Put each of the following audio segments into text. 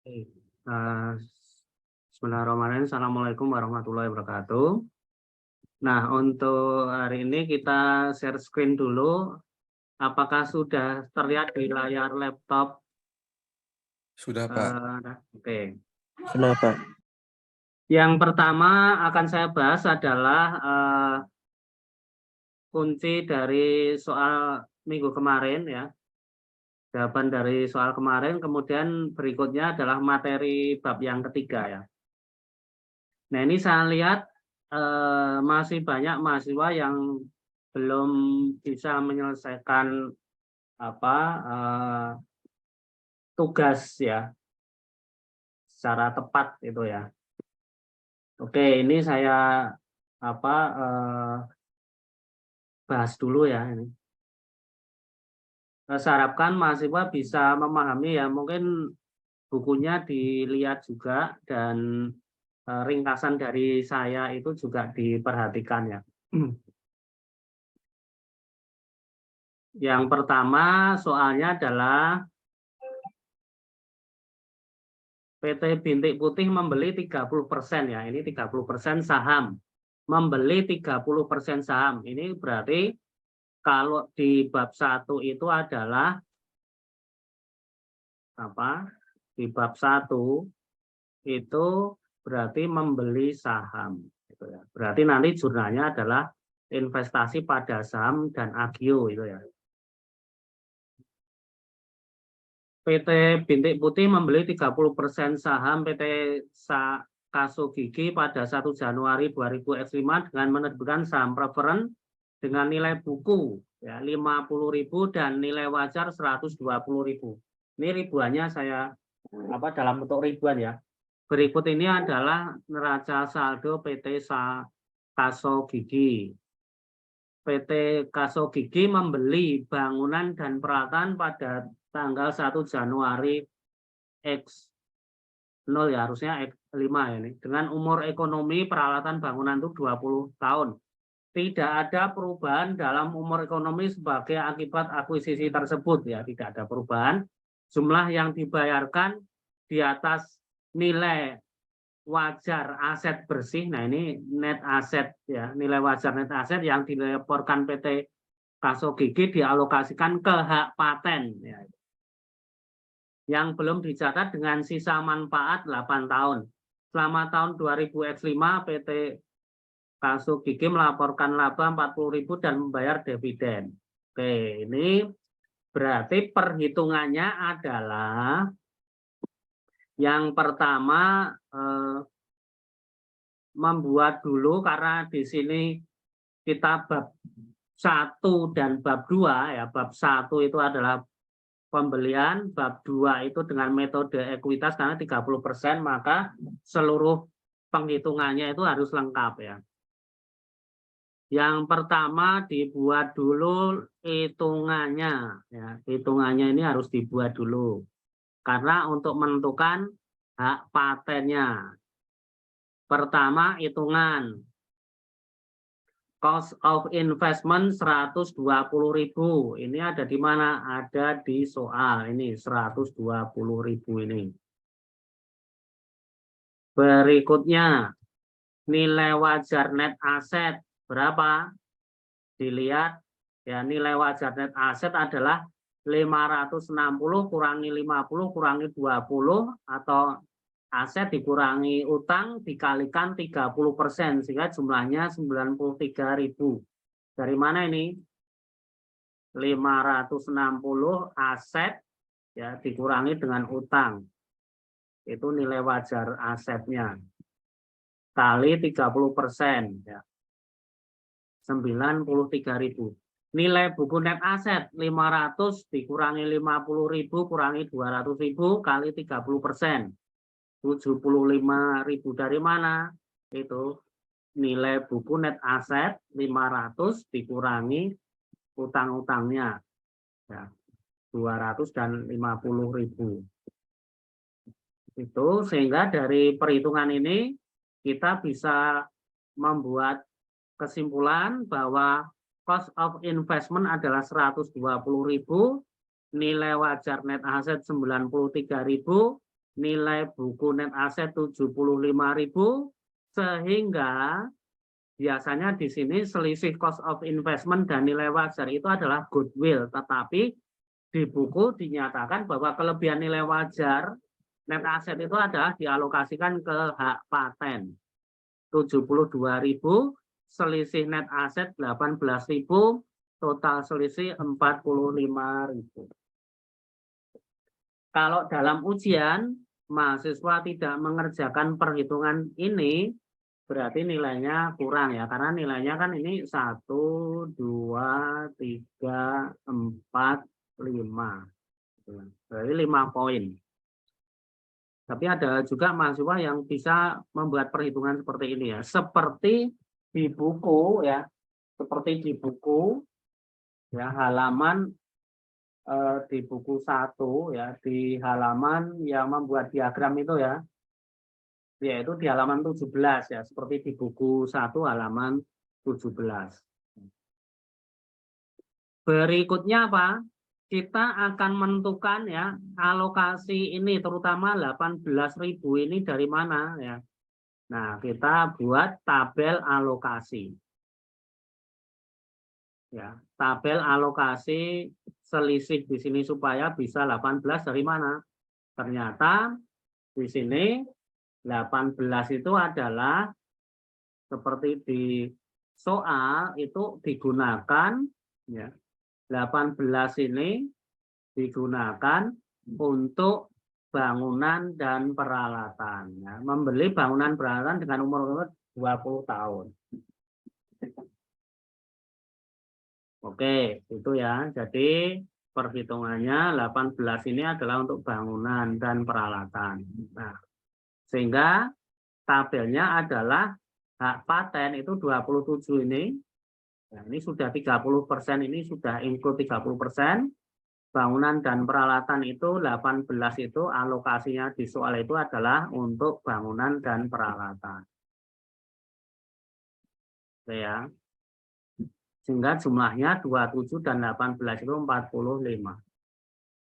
Oke. Eh, Bismillahirrahmanirrahim. Assalamualaikum warahmatullahi wabarakatuh. Nah, untuk hari ini kita share screen dulu. Apakah sudah terlihat di layar laptop? Sudah, Pak. Oke. Kenapa? Yang pertama akan saya bahas adalah kunci dari soal minggu kemarin ya. Jawaban dari soal kemarin, kemudian berikutnya adalah materi bab yang ketiga ya. Nah, ini saya lihat masih banyak mahasiswa yang belum bisa menyelesaikan tugas ya secara tepat itu ya. Oke, ini saya bahas dulu ya ini. Saya harapkan mahasiswa bisa memahami ya, mungkin bukunya dilihat juga dan ringkasan dari saya itu juga diperhatikan ya. Yang pertama soalnya adalah PT Bintik Putih membeli 30% ya. Ini 30% saham. Membeli 30% saham. Ini berarti kalau di bab 1 itu adalah Di bab 1 itu berarti membeli saham gitu ya. Berarti nanti jurnalnya adalah investasi pada saham dan agio itu ya. PT Bintik Putih membeli 30% saham PT Kaso Gigi pada 1 Januari 2005 dengan menerbitkan saham preferen dengan nilai buku ya 50.000 dan nilai wajar 120.000. Ini ribuannya saya dalam bentuk ribuan ya. Berikut ini adalah neraca saldo PT Kaso Gigi. PT Kaso Gigi membeli bangunan dan peralatan pada tanggal 1 Januari X0 ya, harusnya X5 ya ini. Dengan umur ekonomi peralatan bangunan itu 20 tahun. Tidak ada perubahan dalam umur ekonomi sebagai akibat akuisisi tersebut ya, tidak ada perubahan. Jumlah yang dibayarkan di atas nilai wajar aset bersih. Nah, ini net aset ya, nilai wajar net aset yang dilaporkan PT Kaso Gigi dialokasikan ke hak paten ya. Yang belum dicatat dengan sisa manfaat 8 tahun. Selama tahun 2000 X5 PT Kaso Gigi melaporkan laba 40.000 dan membayar dividen. Oke, ini berarti perhitungannya adalah yang pertama membuat dulu, karena di sini kita bab 1 dan bab 2 ya. Bab 1 itu adalah pembelian, bab 2 itu dengan metode ekuitas karena 30%, maka seluruh penghitungannya itu harus lengkap ya. Yang pertama dibuat dulu hitungannya ya. Hitungannya ini harus dibuat dulu karena untuk menentukan hak patennya. Pertama hitungan cost of investment 120.000. Ini ada di mana? Ada di soal ini 120.000 ini. Berikutnya nilai wajar net aset berapa? Dilihat ya, nilai wajar net aset adalah 560 kurangi 50 kurangi 20 atau aset dikurangi utang dikalikan 30% sehingga jumlahnya 93.000. Dari mana ini? 560 aset ya dikurangi dengan utang. Itu nilai wajar asetnya. Kali 30% ya. 93.000. Nilai buku net aset 500 dikurangi 50.000 kurangi 200.000 kali 30%. 75.000 dari mana? Itu nilai buku net aset 500 dikurangi utang-utangnya ya, 200 dan 50.000. Itu sehingga dari perhitungan ini kita bisa membuat kesimpulan bahwa cost of investment adalah 120.000, nilai wajar net aset 93.000, nilai buku net aset 75.000 sehingga biasanya di sini selisih cost of investment dan nilai wajar itu adalah goodwill, tetapi di buku dinyatakan bahwa kelebihan nilai wajar net aset itu adalah dialokasikan ke hak paten 72.000, selisih net aset 18.000, total selisih 45.000. Kalau dalam ujian mahasiswa tidak mengerjakan perhitungan ini, berarti nilainya kurang ya, karena nilainya kan ini 1, 2, 3, 4, 5. Berarti 5 poin. Tapi ada juga mahasiswa yang bisa membuat perhitungan seperti ini ya. Seperti di buku ya, seperti di buku ya, halaman di buku 1 ya, di halaman yang membuat diagram itu ya, yaitu di halaman 17 ya, seperti di buku 1 halaman 17. Berikutnya apa? Kita akan menentukan ya alokasi ini, terutama 18.000 ini dari mana ya. Nah, kita buat tabel alokasi. Ya, tabel alokasi selisih di sini supaya bisa 18 dari mana? Ternyata di sini 18 itu adalah seperti di soal itu digunakan ya. 18 ini digunakan untuk bangunan dan peralatan. Ya. Membeli bangunan peralatan dengan umur 20 tahun. Oke, itu ya. Jadi perhitungannya 18 ini adalah untuk bangunan dan peralatan. Nah, sehingga tabelnya adalah hak paten itu 27 ini. Nah, ini sudah 30%, ini sudah include 30%. Bangunan dan peralatan itu 18 itu alokasinya di soal itu adalah untuk bangunan dan peralatan. Oke ya. Sehingga jumlahnya 27 dan 18 itu 45.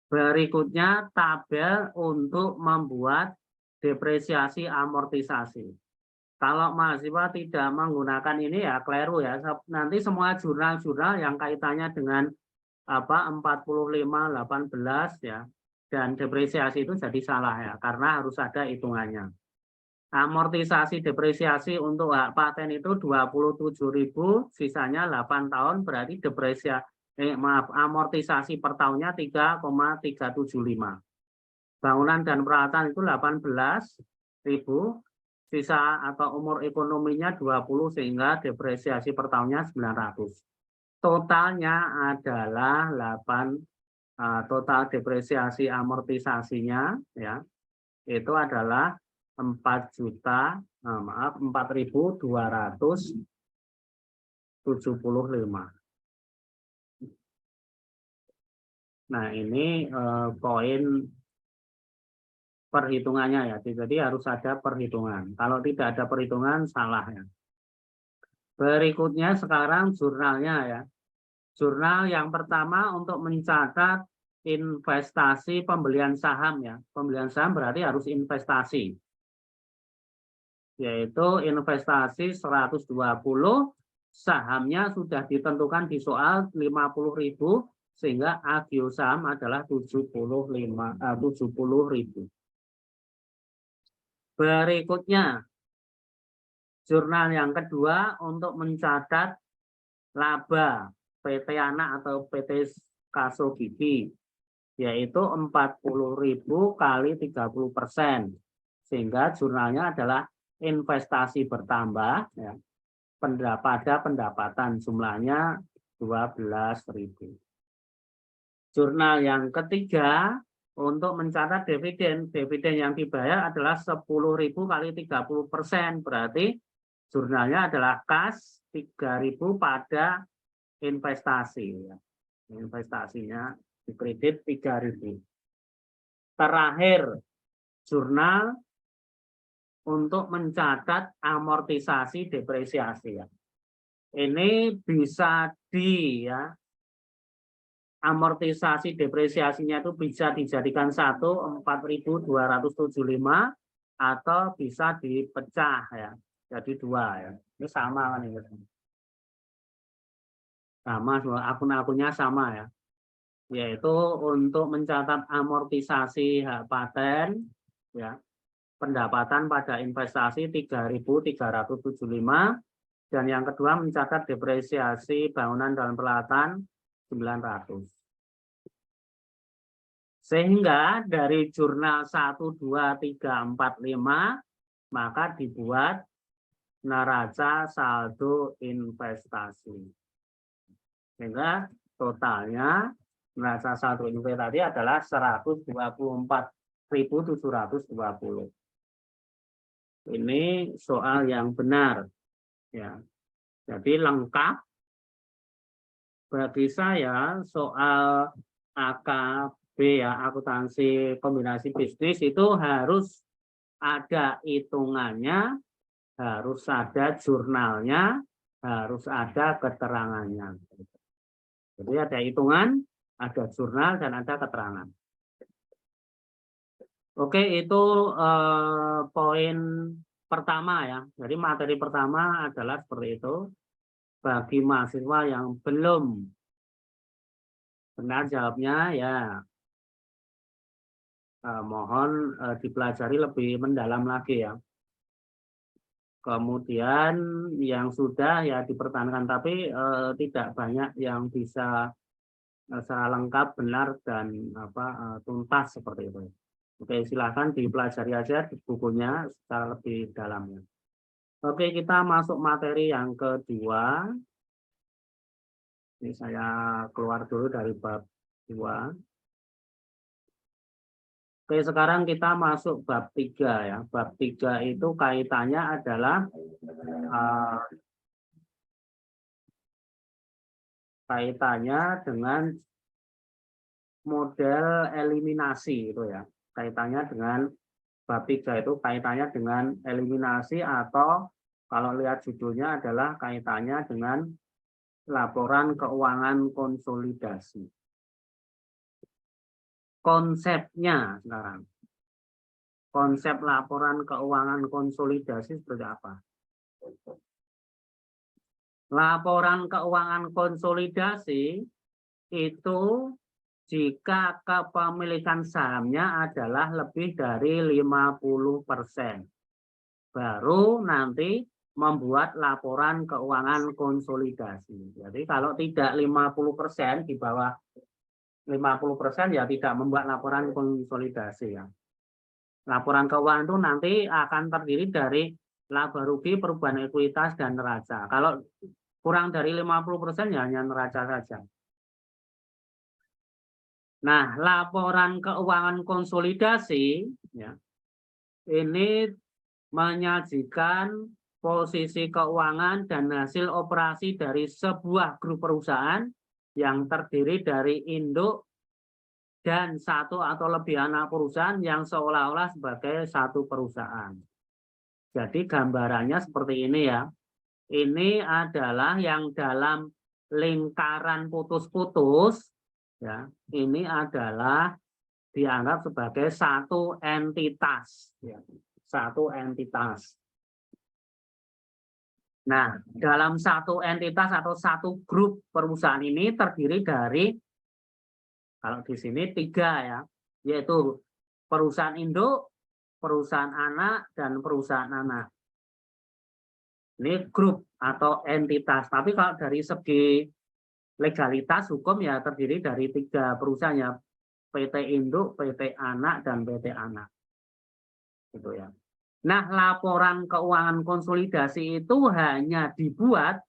Berikutnya tabel untuk membuat depresiasi amortisasi. Kalau mahasiswa tidak menggunakan ini ya keliru ya. Nanti semua jurnal-jurnal yang kaitannya dengan 45, 18 ya, dan depresiasi itu jadi salah ya, karena harus ada hitungannya. Amortisasi depresiasi untuk hak paten itu 27.000, sisanya 8 tahun, berarti amortisasi per tahunnya 3,375. Bangunan dan peralatan itu 18.000, sisa atau umur ekonominya 20, sehingga depresiasi per tahunnya 900. Totalnya adalah 8, total depresiasi amortisasinya ya, itu adalah 4.275. Nah, ini poin perhitungannya ya. Jadi harus ada perhitungan. Kalau tidak ada perhitungan salah ya. Berikutnya sekarang jurnalnya ya. Jurnal yang pertama untuk mencatat investasi pembelian saham ya. Pembelian saham berarti harus investasi. Yaitu investasi 120, sahamnya sudah ditentukan di soal 50.000, sehingga agio saham adalah 70.000. Berikutnya jurnal yang kedua untuk mencatat laba PT anak atau PT Kaso Gigi, yaitu 40.000 kali 30%, sehingga jurnalnya adalah investasi bertambah ya, pada pendapatan jumlahnya 12.000. Jurnal yang ketiga untuk mencatat dividen yang dibayar adalah 10.000 kali 30%, berarti jurnalnya adalah kas 3.000 pada investasi. Investasinya di kredit 3.000. Terakhir, jurnal untuk mencatat amortisasi depresiasi. Ini bisa amortisasi depresiasinya itu bisa dijadikan 4.275 atau bisa dipecah ya. Jadi 2 ya. Ini sama kan ini. Sama akun-akunnya sama ya. Yaitu untuk mencatat amortisasi hak paten ya. Pendapatan pada investasi 3.375 dan yang kedua mencatat depresiasi bangunan dan peralatan 900. Sehingga dari jurnal 1, 2, 3, 4, 5 maka dibuat neraca saldo investasi. Sehingga totalnya neraca saldo investasi adalah 124.720. Ini soal yang benar ya. Jadi lengkap bagi saya soal AKB ya, akuntansi kombinasi bisnis itu harus ada hitungannya, harus ada jurnalnya, harus ada keterangannya. Jadi ada hitungan, ada jurnal dan ada keterangan. Oke, itu poin pertama ya. Jadi materi pertama adalah seperti itu. Bagi mahasiswa yang belum benar jawabnya ya mohon dipelajari lebih mendalam lagi ya. Kemudian yang sudah ya dipertahankan, tapi tidak banyak yang bisa secara lengkap, benar dan tuntas seperti itu. Oke, silahkan dipelajari aja di bukunya secara lebih dalamnya. Oke, kita masuk materi yang kedua. Ini saya keluar dulu dari bab 2. Oke, sekarang kita masuk bab 3 ya. Bab 3 itu kaitannya adalah kaitannya dengan model eliminasi itu ya. Kaitannya dengan bab 3 itu kaitannya dengan eliminasi atau kalau lihat judulnya adalah kaitannya dengan laporan keuangan konsolidasi. Konsepnya sekarang. Konsep laporan keuangan konsolidasi seperti apa? Laporan keuangan konsolidasi itu jika kepemilikan sahamnya adalah lebih dari 50%. Baru nanti membuat laporan keuangan konsolidasi. Jadi kalau tidak 50%, di bawah 50% ya tidak membuat laporan konsolidasi ya. Laporan keuangan itu nanti akan terdiri dari laba rugi, perubahan ekuitas, dan neraca. Kalau kurang dari 50% ya hanya neraca saja. Nah, laporan keuangan konsolidasi ya, ini menyajikan posisi keuangan dan hasil operasi dari sebuah grup perusahaan yang terdiri dari induk dan satu atau lebih anak perusahaan yang seolah-olah sebagai satu perusahaan. Jadi gambarannya seperti ini ya. Ini adalah yang dalam lingkaran putus-putus ya. Ini adalah dianggap sebagai satu entitas ya. Satu entitas. Nah, dalam satu entitas atau satu grup perusahaan ini terdiri dari, kalau di sini 3 ya, yaitu perusahaan induk, perusahaan anak, dan perusahaan anak. Ini grup atau entitas. Tapi kalau dari segi legalitas hukum ya terdiri dari 3 perusahaan ya, PT induk, PT anak, dan PT anak. Gitu ya. Nah, laporan keuangan konsolidasi itu hanya dibuat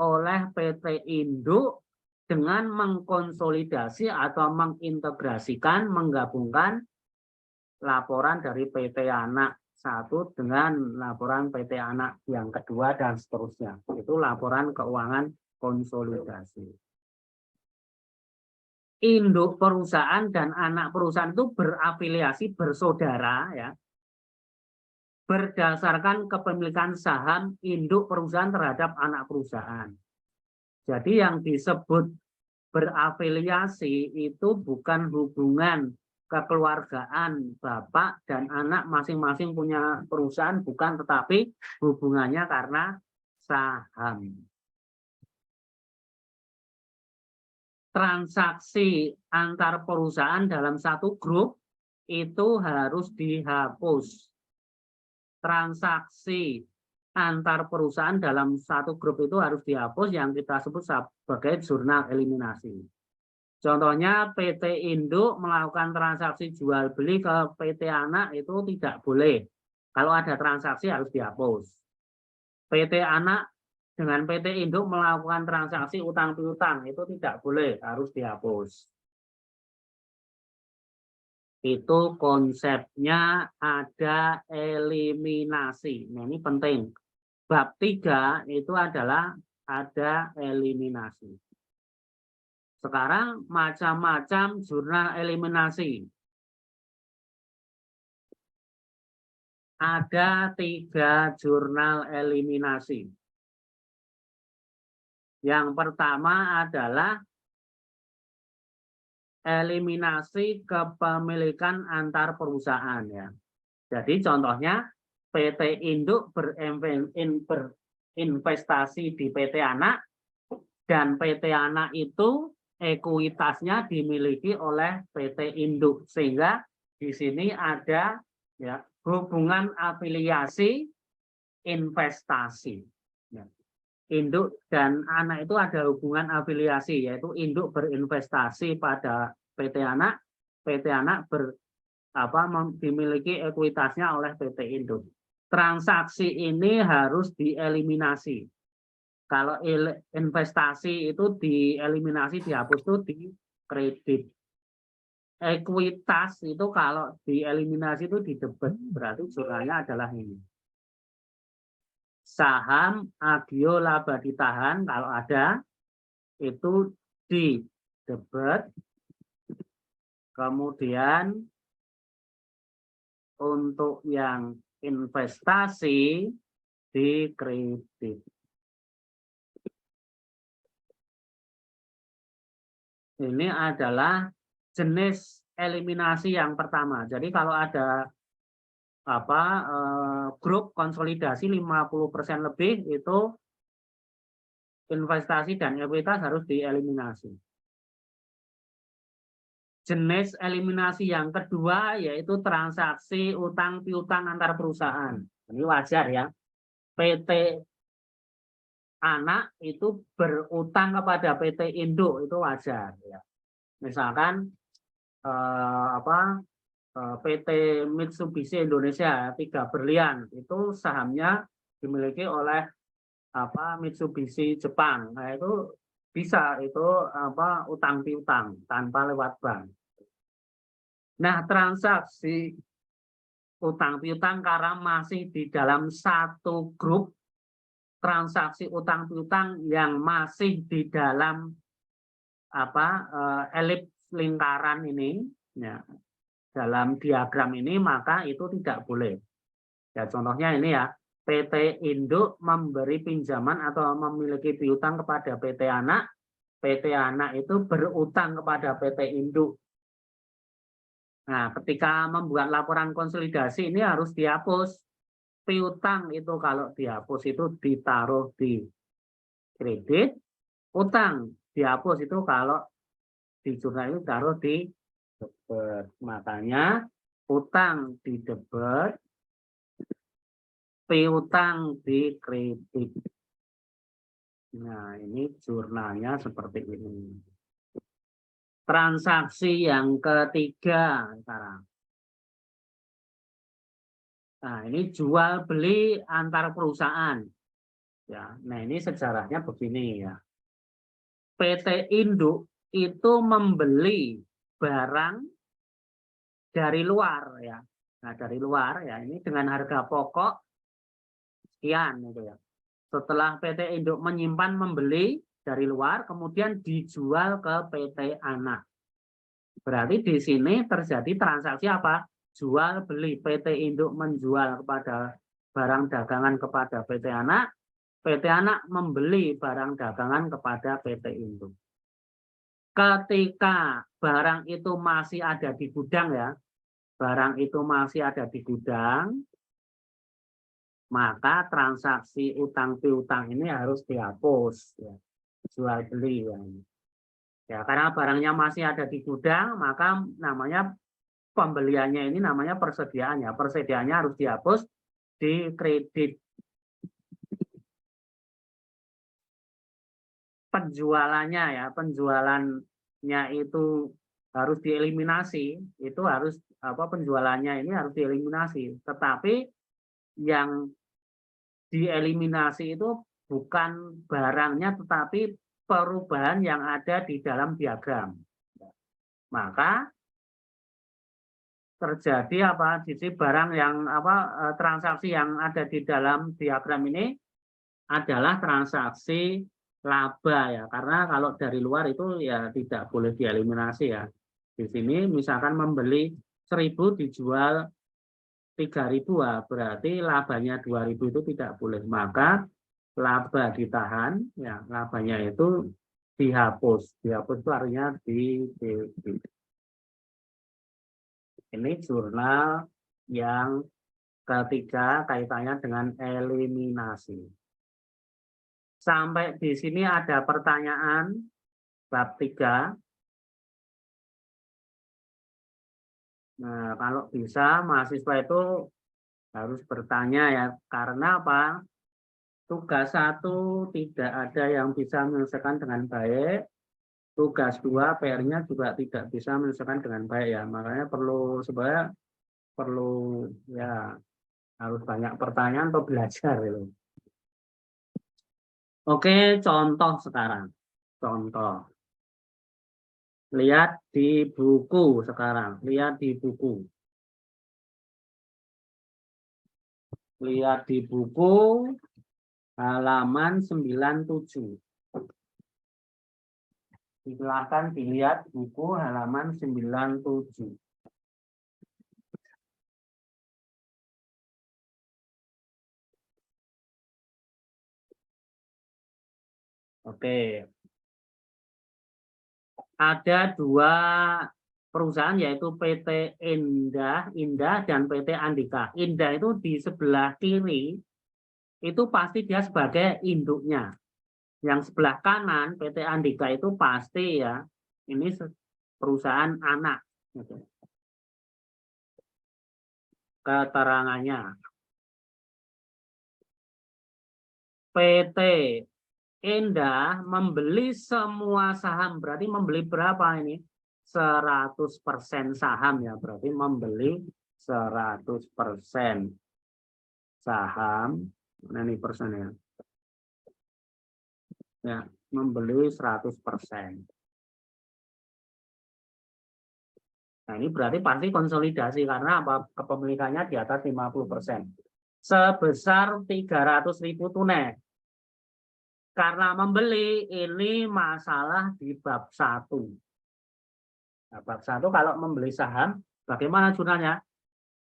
oleh PT induk dengan mengkonsolidasi atau mengintegrasikan, menggabungkan laporan dari PT anak 1 dengan laporan PT anak yang kedua dan seterusnya. Itu laporan keuangan konsolidasi. Induk perusahaan dan anak perusahaan itu berafiliasi, bersaudara ya, berdasarkan kepemilikan saham induk perusahaan terhadap anak perusahaan. Jadi yang disebut berafiliasi itu bukan hubungan kekeluargaan bapak dan anak masing-masing punya perusahaan, bukan, tetapi hubungannya karena saham. Transaksi antar perusahaan dalam satu grup itu harus dihapus. Transaksi antar perusahaan dalam satu grup itu harus dihapus, yang kita sebut sebagai jurnal eliminasi. Contohnya PT Induk melakukan transaksi jual beli ke PT Anak itu tidak boleh. Kalau ada transaksi harus dihapus. PT Anak dengan PT Induk melakukan transaksi utang piutang itu tidak boleh, harus dihapus. Itu konsepnya ada eliminasi. Nah, ini penting. Bab 3 itu adalah ada eliminasi. Sekarang macam-macam jurnal eliminasi. Ada 3 jurnal eliminasi. Yang pertama adalah eliminasi kepemilikan antar perusahaan, ya. Jadi contohnya PT Induk berinvestasi di PT Anak, dan PT Anak itu ekuitasnya dimiliki oleh PT Induk, sehingga di sini ada, ya, hubungan afiliasi investasi. Ya. Induk dan Anak itu ada hubungan afiliasi, yaitu Induk berinvestasi pada PT Anak dimiliki ekuitasnya oleh PT Induk. Transaksi ini harus dieliminasi. Kalau investasi itu dieliminasi, dihapus, itu di kredit. Ekuitas itu kalau dieliminasi itu di debit, berarti jurnalnya adalah ini. Saham, agio, laba ditahan kalau ada itu di debit. Kemudian untuk yang investasi di kredit. Ini adalah jenis eliminasi yang pertama. Jadi kalau ada grup konsolidasi 50% lebih, itu investasi dan ekuitas harus dieliminasi. Jenis eliminasi yang kedua yaitu transaksi utang piutang antar perusahaan. Ini wajar, ya. PT Anak itu berutang kepada PT Induk, itu wajar, ya. Misalkan PT Mitsubishi Indonesia 3 berlian itu sahamnya dimiliki oleh Mitsubishi Jepang. Nah, itu bisa itu utang piutang tanpa lewat bank. Nah, transaksi utang piutang karena masih di dalam satu grup, transaksi utang piutang yang masih di dalam elips lingkaran ini, ya, dalam diagram ini, maka itu tidak boleh. Ya, contohnya ini, ya, PT Induk memberi pinjaman atau memiliki piutang kepada PT Anak. PT Anak itu berutang kepada PT Induk. Nah, ketika membuat laporan konsolidasi ini harus dihapus. Piutang itu kalau dihapus itu ditaruh di kredit, utang dihapus itu kalau di jurnal itu taruh di debit. Makanya utang di debit, piutang di kredit. Nah, ini jurnalnya seperti ini. Transaksi yang ketiga sekarang. Nah, ini jual beli antar perusahaan. Ya, nah ini sejarahnya begini, ya. PT Induk itu membeli barang dari luar, ya. Nah, dari luar, ya, ini dengan harga pokok sekian, gitu, ya. Setelah PT Induk menyimpan membeli dari luar, kemudian dijual ke PT Anak. Berarti di sini terjadi transaksi apa? Jual beli. PT Induk menjual kepada barang dagangan kepada PT Anak, PT Anak membeli barang dagangan kepada PT Induk. Ketika barang itu masih ada di gudang ya, barang itu masih ada di gudang, maka transaksi utang piutang ini harus dihapus ya. Jual beli ya. Ya, karena barangnya masih ada di gudang, maka namanya pembeliannya ini namanya persediaan ya. Persediaannya harus dihapus di kredit. Penjualannya ya, penjualannya itu harus dieliminasi, itu harus penjualannya ini harus dieliminasi. Tetapi yang dieliminasi itu bukan barangnya, tetapi perubahan yang ada di dalam diagram. Maka terjadi di barang yang transaksi yang ada di dalam diagram ini adalah transaksi laba ya, karena kalau dari luar itu ya tidak boleh dieliminasi ya. Di sini misalkan membeli 1.000 dijual 3.000 ya, berarti labanya 2.000 itu tidak boleh, maka laba ditahan ya, labanya itu dihapus. Dihapus itu artinya di ini jurnal yang ketiga kaitannya dengan eliminasi. Sampai di sini ada pertanyaan bab 3. Nah, kalau bisa mahasiswa itu harus bertanya ya, karena apa? Tugas 1 tidak ada yang bisa menyelesaikan dengan baik. Tugas 2 PR-nya juga tidak bisa menyelesaikan dengan baik ya. Makanya sebenarnya perlu ya harus banyak pertanyaan atau belajar itu. Oke, contoh sekarang. Contoh. Lihat di buku sekarang. Lihat di buku. Lihat di buku halaman 97. Silakan dilihat buku halaman 97. Oke. Ada 2 perusahaan yaitu PT Indah dan PT Andika. Indah itu di sebelah kiri itu pasti dia sebagai induknya. Yang sebelah kanan PT Andika itu pasti ya ini perusahaan anak. Keterangannya PT Indah membeli semua saham, berarti membeli berapa ini? 100% saham ya, berarti membeli 100% saham. Mana nih persennya? Ya, membeli 100%. Nah, ini berarti pasti konsolidasi karena apa? Kepemilikannya di atas 50%. Sebesar 300.000 tunai. Karena membeli ini masalah di bab 1. Nah, bab 1 kalau membeli saham, bagaimana jurnalnya?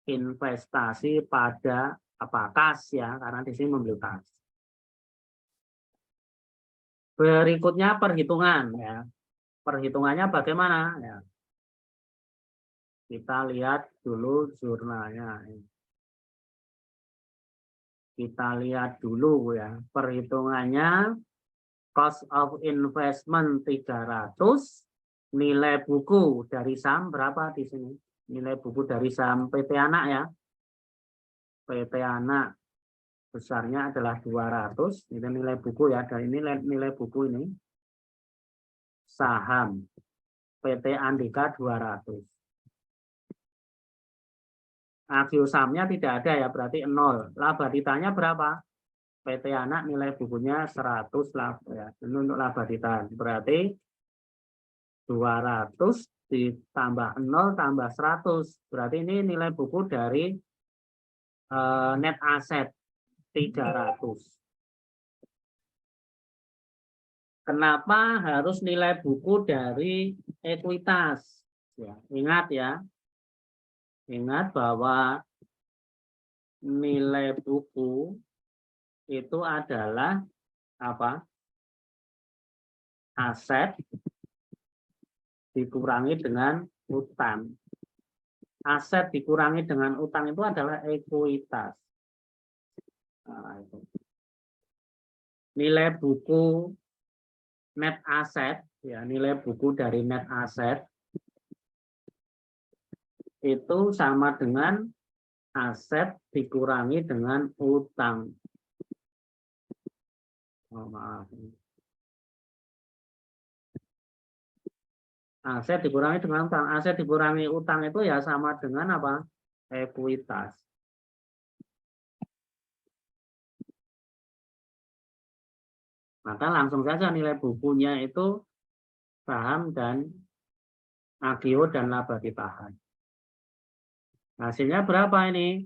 Investasi pada kas ya, karena di sini membeli kas. Berikutnya perhitungan ya. Perhitungannya bagaimana ya? Kita lihat dulu jurnalnya. Kita lihat dulu ya, perhitungannya cost of investment 300, nilai buku dari saham berapa di sini? Nilai buku dari saham PT Anak ya. PT Anak besarnya adalah 200, itu nilai buku ya, dan ini nilai buku ini. Saham PT Andika 200. Agiosamnya tidak ada ya, berarti 0. Laba ditahannya berapa? PT Anak nilai bukunya 100 laba ya. Ini untuk laba ditahan. Berarti 200 ditambah 0 tambah 100. Berarti ini nilai buku dari net asset 300. Kenapa harus nilai buku dari ekuitas? Ya, ingat ya. Ingat bahwa nilai buku itu adalah apa? Aset dikurangi dengan utang. Aset dikurangi dengan utang itu adalah ekuitas. Nah, itu. Nilai buku net aset, ya nilai buku dari net aset itu sama dengan aset dikurangi dengan utang. Oh, maaf. Aset dikurangi dengan utang. Aset dikurangi utang itu ya sama dengan apa? Ekuitas. Maka langsung saja nilai bukunya itu saham dan agio dan laba ditahan. Hasilnya berapa ini?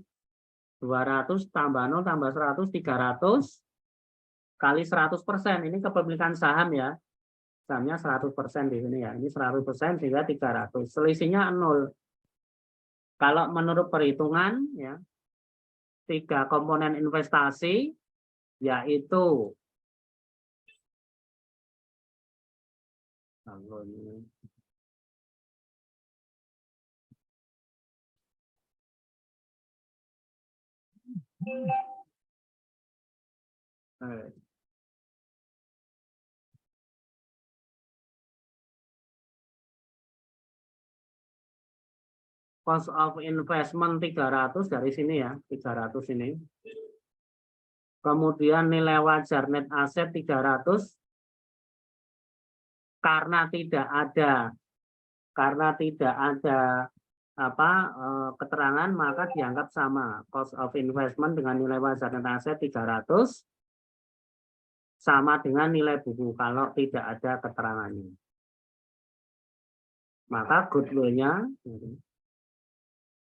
200 tambah 0 tambah 100, 300 kali 100%. Ini kepemilikan saham ya. Sahamnya 100% di sini ya. Ini 100% sehingga 300. Selisihnya 0. Kalau menurut perhitungan ya, 3 komponen investasi yaitu cost of investment 300 dari sini ya, 300 ini. Kemudian nilai wajar net aset 300 karena tidak ada keterangan maka dianggap sama. Cost of investment dengan nilai wajar net aset 300 sama dengan nilai buku kalau tidak ada keterangannya. Maka goodwill-nya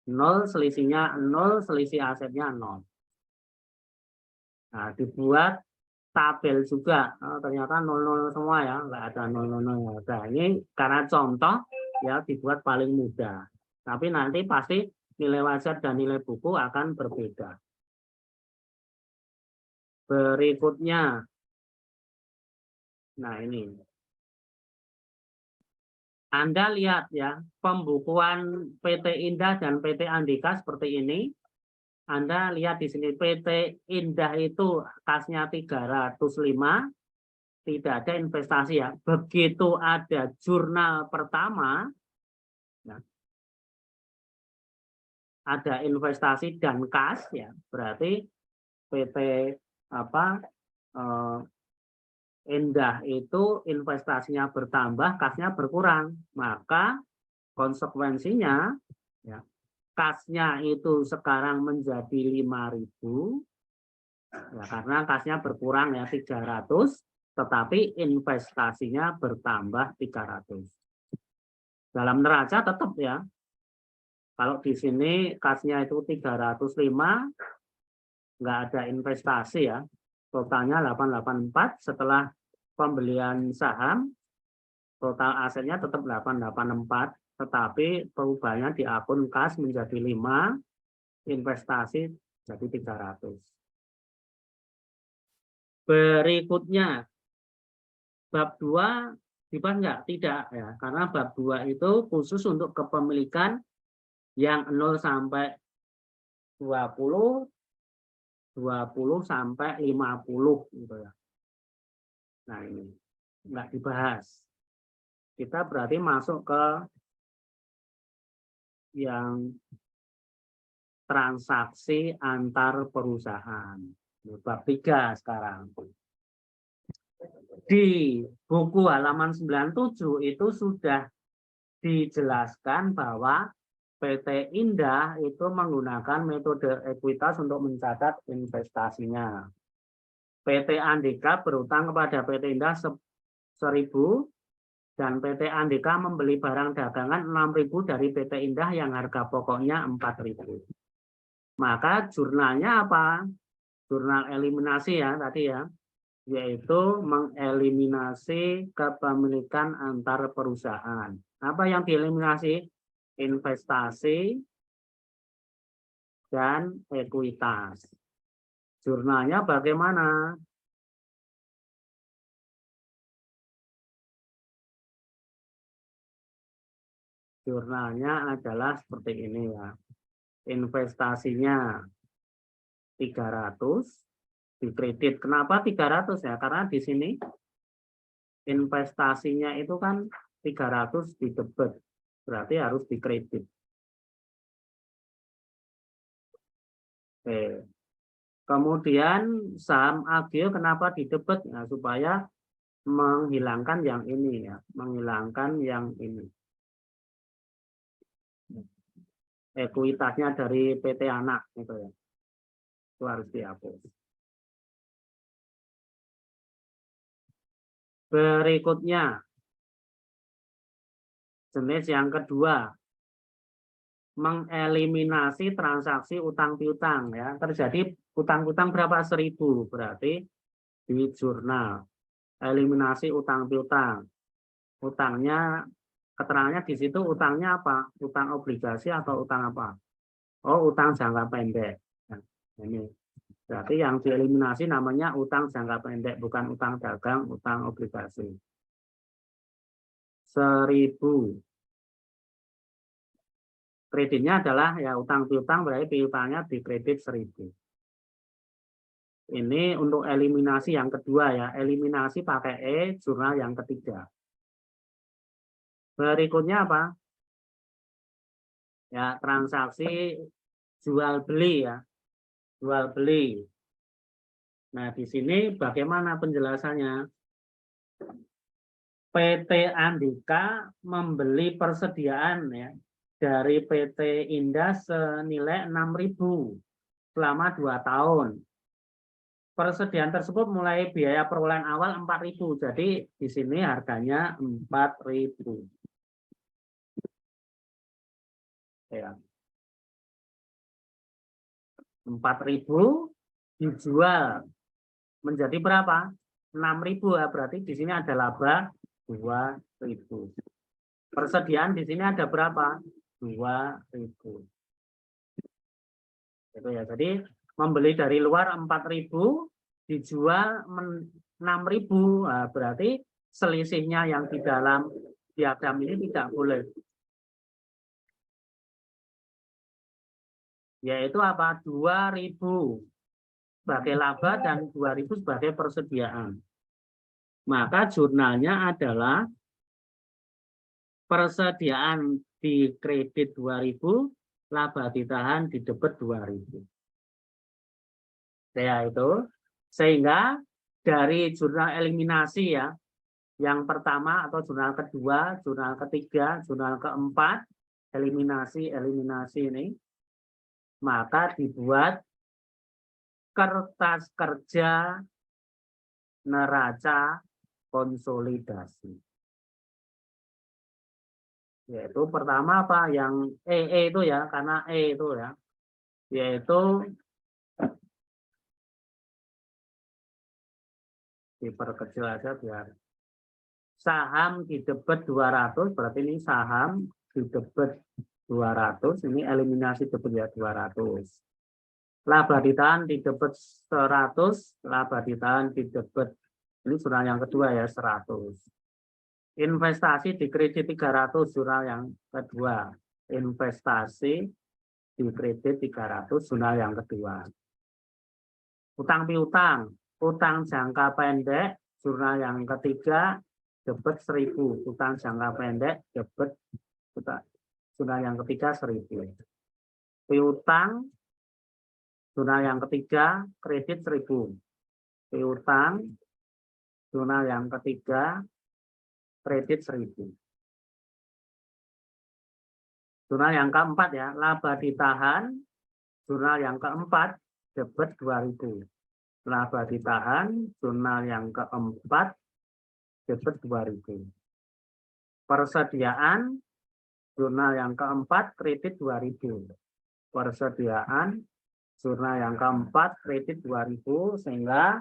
0, selisihnya 0, selisih asetnya 0. Nah, dibuat tabel juga. Oh, ternyata 00 semua ya, nggak ada 00. Nah, ini karena contoh ya dibuat paling mudah. Tapi nanti pasti nilai wajar dan nilai buku akan berbeda. Berikutnya, nah ini. Anda lihat ya, pembukuan PT Indah dan PT Andika seperti ini. Anda lihat di sini PT Indah itu kasnya 305, tidak ada investasi ya. Begitu ada jurnal pertama, ya, ada investasi dan kas ya, berarti PT Indah itu investasinya bertambah, kasnya berkurang. Maka konsekuensinya ya, kasnya itu sekarang menjadi 5.000 ya, karena kasnya berkurang ya 300, tetapi investasinya bertambah 300. Dalam neraca tetap ya. Kalau di sini kasnya itu 305, nggak ada investasi ya. Totalnya 884, setelah pembelian saham, total asetnya tetap 884, tetapi perubahannya di akun kas menjadi 5, investasi jadi 300. Berikutnya, bab 2 dibahas nggak? Tidak ya, karena bab 2 itu khusus untuk kepemilikan yang 0 sampai 20, 20 sampai 50 gitu ya. Nah ini nggak dibahas. Kita berarti masuk ke yang transaksi antar perusahaan. Bab 3 sekarang. Di buku halaman 97 itu sudah dijelaskan bahwa PT Indah itu menggunakan metode ekuitas untuk mencatat investasinya. PT Andika berutang kepada PT Indah 1.000 dan PT Andika membeli barang dagangan 6.000 dari PT Indah yang harga pokoknya 4.000. Maka jurnalnya apa? Jurnal eliminasi ya tadi ya, yaitu mengeliminasi kepemilikan antar perusahaan. Apa yang dieliminasi? Investasi dan ekuitas. Jurnalnya bagaimana? Jurnalnya adalah seperti ini ya. Investasinya 300 dikredit. Kenapa 300 ya? Karena di sini investasinya itu kan 300 di debit. Berarti harus dikredit. Oke. Kemudian saham Agio kenapa di debit? Nah, supaya menghilangkan yang ini ya, menghilangkan yang ini. Ekuitasnya dari PT anak gitu ya. Itu harus dihapus. Berikutnya jenis yang kedua, mengeliminasi transaksi utang piutang ya. Terjadi utang-utang berapa? 1000, berarti di jurnal. Eliminasi utang piutang. Utangnya, keterangannya di situ utangnya apa? Utang obligasi atau utang apa? Oh, utang jangka pendek. Nah, ini berarti yang dieliminasi namanya utang jangka pendek, bukan utang dagang, utang obligasi. 1000. Kreditnya adalah ya utang piutang, berarti piutangnya dikredit 1000. Ini untuk eliminasi yang kedua ya, eliminasi pakai E, jurnal yang ketiga. Berikutnya apa? Ya, transaksi jual beli ya. Jual beli. Nah, di sini bagaimana penjelasannya? PT Andika membeli persediaan ya dari PT Indah senilai 6.000 selama 2 tahun. Persediaan tersebut mulai biaya perolehan awal 4.000. Jadi di sini harganya 4.000. Ya. 4.000 dijual menjadi berapa? 6.000 ya, berarti di sini ada laba 2.000. Persediaan di sini ada berapa? 2.000. Itu ya. Jadi membeli dari luar 4.000 dijual 6.000. Nah, berarti selisihnya yang di dalam diagram ini tidak boleh. Yaitu apa? 2.000 sebagai laba dan 2.000 sebagai persediaan. Maka jurnalnya adalah persediaan di kredit 2.000, laba ditahan di debit 2.000. Ya itu. Sehingga dari jurnal eliminasi ya, yang pertama atau jurnal kedua, jurnal ketiga, jurnal keempat, eliminasi ini, maka dibuat kertas kerja neraca konsolidasi. Yaitu pertama apa? Yang E itu ya, karena E itu ya, yaitu diperkecil aja biar saham di debit 200, berarti ini saham di debit 200, ini eliminasi debit ya 200. Laba ditahan di debit 100, laba ditahan di debit, ini jurnal yang kedua ya 100. Investasi di kredit 300, jurnal yang kedua. Investasi di kredit 300, jurnal yang kedua. Utang piutang, utang jangka pendek, jurnal yang ketiga, debit 1000. Utang jangka pendek, debit jurnal yang ketiga 1000. Piutang, jurnal yang ketiga, kredit 1000. Piutang, jurnal yang ketiga, kredit 1000. Jurnal yang keempat ya, laba ditahan, jurnal yang keempat, debit 2.000. Laba ditahan, jurnal yang keempat, debit 2.000. Persediaan, jurnal yang keempat, kredit 2.000. Persediaan, jurnal yang keempat, kredit 2.000, sehingga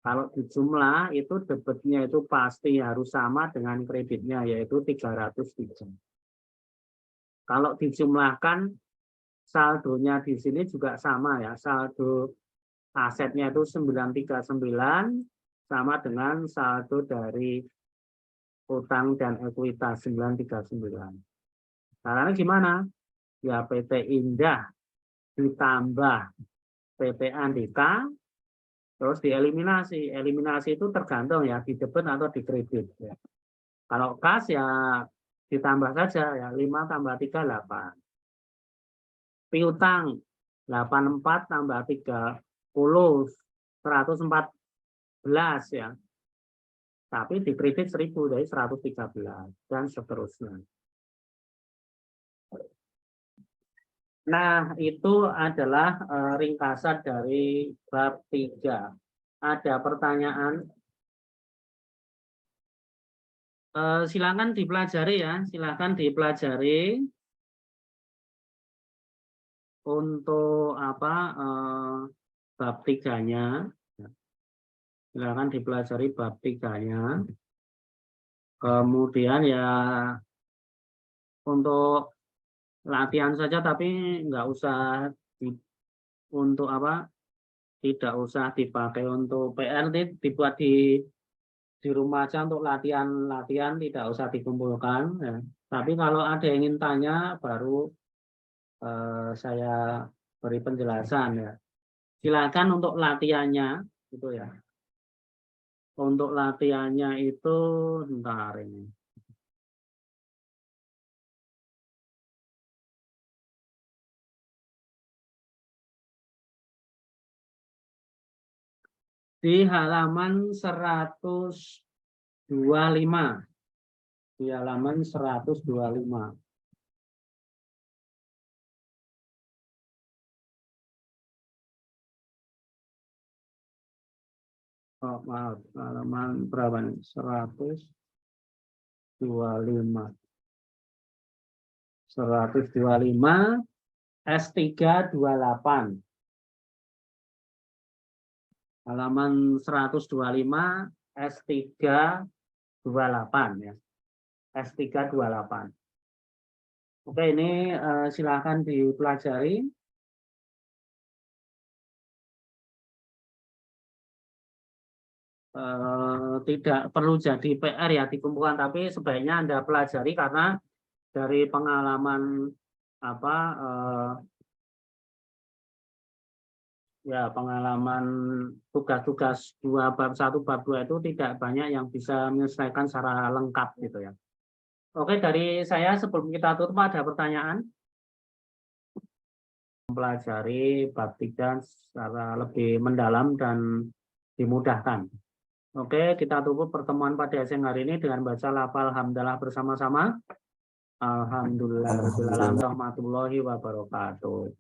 kalau dijumlah itu debitnya itu pasti harus sama dengan kreditnya, yaitu 303. Kalau dijumlahkan saldonya di sini juga sama ya, saldo asetnya itu 939 sama dengan saldo dari utang dan ekuitas 939. Caranya gimana? Ya PT Indah ditambah PT Andika, terus dieliminasi. Eliminasi itu tergantung ya, di debit atau di kredit. Ya. Kalau kas ya ditambah saja, ya 5 tambah 3, 8. Piutang 84 tambah 30, 114 ya. Tapi di kredit 1000, jadi 113 dan seterusnya. Nah, itu adalah ringkasan dari bab 3. Ada pertanyaan? Silakan dipelajari ya, silakan dipelajari untuk apa bab 3-nya. Silakan dipelajari bab 3-nya. Kemudian ya untuk latihan saja, tapi nggak usah untuk apa? Tidak usah dipakai untuk PR, dibuat di rumah aja untuk latihan, tidak usah dikumpulkan. Ya. Tapi kalau ada yang ingin tanya, baru saya beri penjelasan ya. Silakan untuk latihannya, gitu ya. Untuk latihannya itu, bentar ini. Di halaman 125. Di halaman 125. Oh, maaf, halaman berapa nih? 125. 125 S328. Halaman 125 S328 ya. S328. Oke, ini silakan dipelajari. Tidak perlu jadi PR ya dikumpulkan, tapi sebaiknya Anda pelajari karena dari pengalaman apa ya pengalaman tugas-tugas 2 bab 1 bab 2 itu tidak banyak yang bisa menyelesaikan secara lengkap gitu ya. Oke, dari saya sebelum kita tutup ada pertanyaan? Mempelajari bab 3 secara lebih mendalam dan dimudahkan. Oke, kita tutup pertemuan pada siang hari ini dengan baca lafal hamdalah bersama-sama. Alhamdulillah, warahmatullahi wabarakatuh.